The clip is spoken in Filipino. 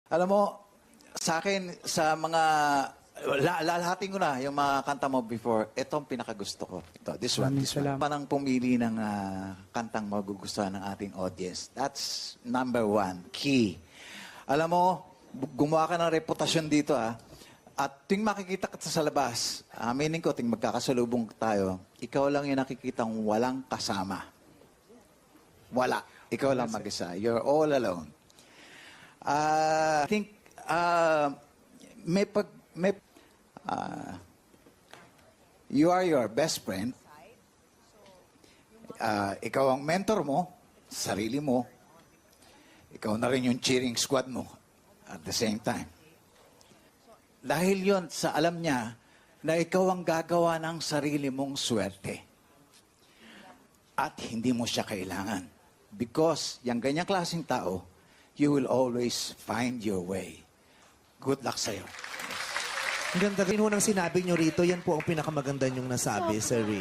Alam mo, sa akin, sa mga, lalahatin ko na yung mga kanta mo before, ito ang pinakagusto ko. Ito, this one. Parang pumili ng kantang magugustuhan ng ating audience. That's number one, key. Alam mo, gumawa ka ng reputasyon dito at tuwing makikita ka sa labas, aminin ko, tuwing magkakasalubong tayo, ikaw lang yung nakikitang walang kasama. Wala. Ikaw lang mag-isa. You're all alone. I think you are your best friend. Ikaw ang mentor mo, sarili mo. Ikaw na rin yung cheering squad mo at the same time. Dahil yon sa alam niya na ikaw ang gagawa ng sarili mong swerte. At hindi mo siya kailangan. Because yung ganyang klaseng tao, you will always find your way. Good luck sa'yo. Ang ganda rin ho ng sinabi nyo rito. Yan po ang pinakamaganda nyong nasabi, Sir Ray.